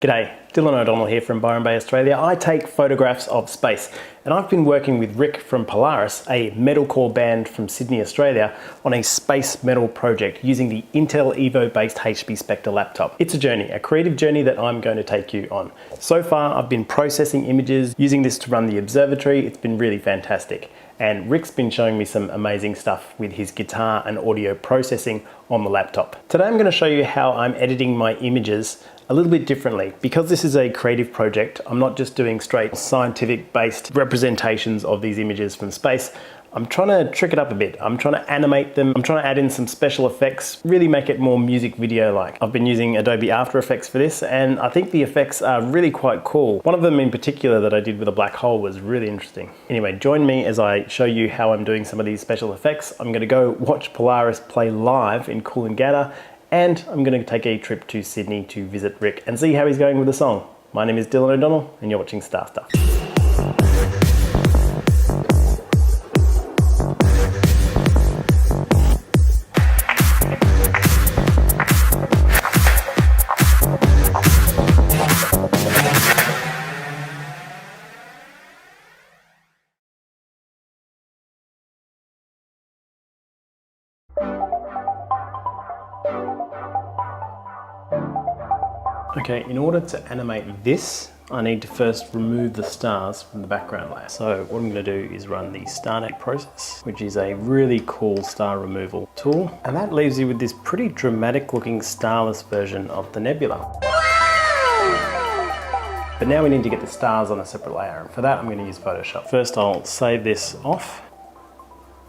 G'day, Dylan O'Donnell here from Byron Bay, Australia. I take photographs of space, and I've been working with Rick from Polaris, a metalcore band from Sydney, Australia, on a space metal project using the Intel Evo-based HP Spectre laptop. It's a journey, a creative journey that I'm going to take you on. So far, I've been processing images, using this to run the Observatory. It's been really fantastic. And Rick's been showing me some amazing stuff with his guitar and audio processing on the laptop. Today I'm going to show you how I'm editing my images a little bit differently. Because this is a creative project, I'm not just doing straight scientific based representations of these images from space. I'm trying to trick it up a bit. I'm trying to animate them. I'm trying to add in some special effects, really make it more music video like. I've been using Adobe After Effects for this, and I think the effects are really quite cool. One of them in particular that I did with a black hole was really interesting. Anyway, join me as I show you how I'm doing some of these special effects. I'm gonna go watch Polaris play live in Coolangatta, and I'm gonna take a trip to Sydney to visit Rick and see how he's going with the song. My name is Dylan O'Donnell, and you're watching Star Stuff. Okay, in order to animate this, I need to first remove the stars from the background layer. So what I'm going to do is run the StarNet process, which is a really cool star removal tool. And that leaves you with this pretty dramatic looking starless version of the nebula. But now we need to get the stars on a separate layer. And for that, I'm going to use Photoshop. First, I'll save this off.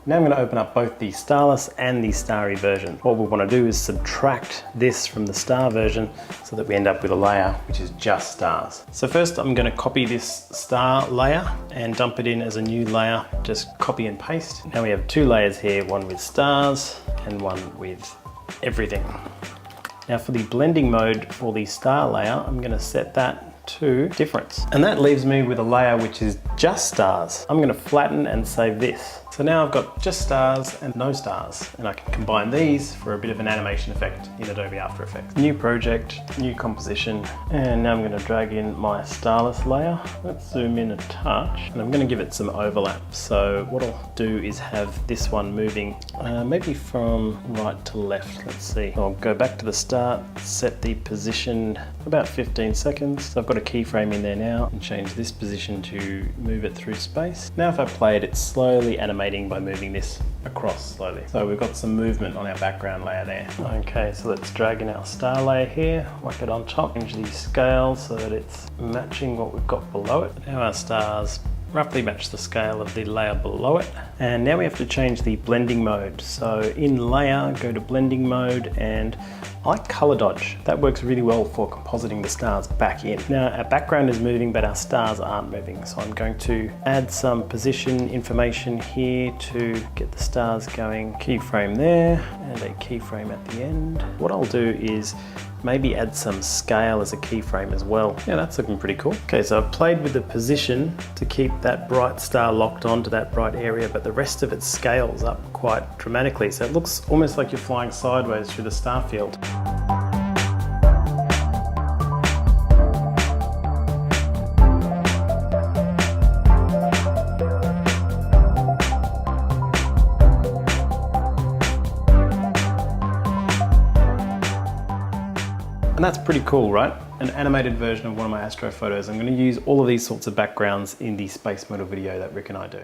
Now I'm going to open up both the starless and the starry version. What we want to do is subtract this from the star version so that we end up with a layer which is just stars. So first I'm going to copy this star layer and dump it in as a new layer. Just copy and paste. Now we have two layers here, one with stars and one with everything. Now for the blending mode for the star layer, I'm going to set that to difference. And that leaves me with a layer which is just stars. I'm going to flatten and save this. So now I've got just stars and no stars, and I can combine these for a bit of an animation effect in Adobe After Effects. New project, new composition, and now I'm going to drag in my starless layer. Let's zoom in a touch, and I'm going to give it some overlap. So what I'll do is have this one moving maybe from right to left. Let's see. I'll go back to the start, set the position about 15 seconds. So I've got a keyframe in there now, and change this position to move it through space. Now if I play it, it's slowly animating by moving this across slowly. So we've got some movement on our background layer there. Okay, so let's drag in our star layer here, whack it on top, change the scale so that it's matching what we've got below it. Now our stars roughly match the scale of the layer below it. And now we have to change the blending mode. So in layer, go to blending mode, and I like color dodge. That works really well for compositing the stars back in. Now our background is moving, but our stars aren't moving. So I'm going to add some position information here to get the stars going. Keyframe there, and a keyframe at the end. What I'll do is maybe add some scale as a keyframe as well. Yeah, that's looking pretty cool. Okay, so I've played with the position to keep that bright star locked onto that bright area, but the rest of it scales up quite dramatically. So it looks almost like you're flying sideways through the star field. And that's pretty cool, right? An animated version of one of my astro photos. I'm going to use all of these sorts of backgrounds in the space model video that Rick and I do.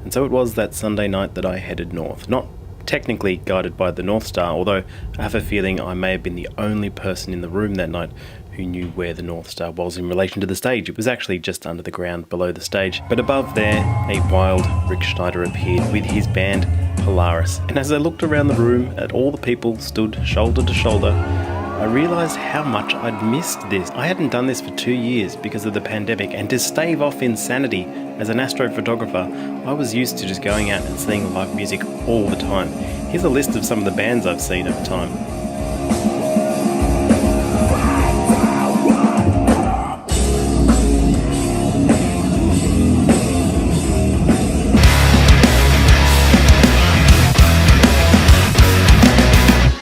And so it was that Sunday night that I headed north. Not technically guided by the North Star, although I have a feeling I may have been the only person in the room that night who knew where the North Star was in relation to the stage. It was actually just under the ground below the stage. But above there, a wild Rick Schneider appeared with his band Polaris. And as I looked around the room at all the people stood shoulder to shoulder, I realised how much I'd missed this. I hadn't done this for 2 years because of the pandemic, and to stave off insanity as an astrophotographer, I was used to just going out and seeing live music all the time. Here's a list of some of the bands I've seen over time.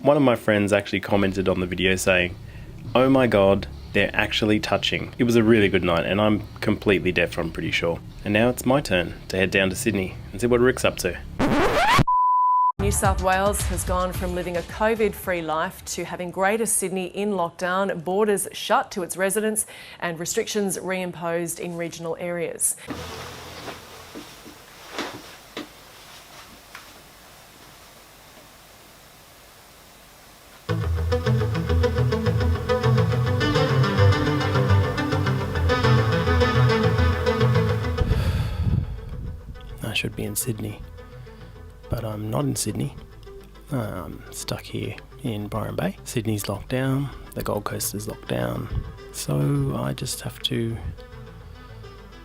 One of my friends actually commented on the video saying, Oh my god, they're actually touching. It was a really good night, and I'm completely deaf, I'm pretty sure. And now it's my turn to head down to Sydney and see what Rick's up to. New South Wales has gone from living a COVID-free life to having Greater Sydney in lockdown, borders shut to its residents and restrictions reimposed in regional areas. I should be in Sydney, but I'm not in Sydney. I'm stuck here in Byron Bay. Sydney's locked down, the Gold Coast is locked down, so I just have to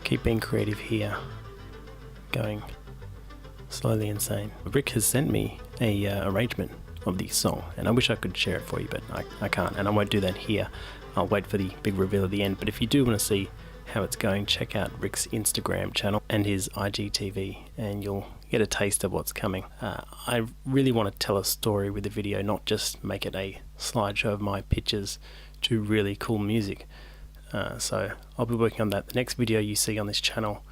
keep being creative here, going slowly insane. Rick has sent me a arrangement of the song, and I wish I could share it for you, but I can't, and I won't do that here. I'll wait for the big reveal at the end. But if you do want to see how it's going, check out Rick's Instagram channel and his IGTV, and you'll get a taste of what's coming. I really want to tell a story with the video, not just make it a slideshow of my pictures to really cool music. So I'll be working on that. The next video you see on this channel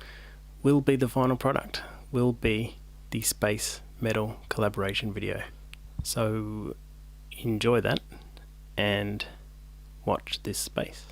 will be the final product, will be the Space Metal collaboration video. So enjoy that and watch this space.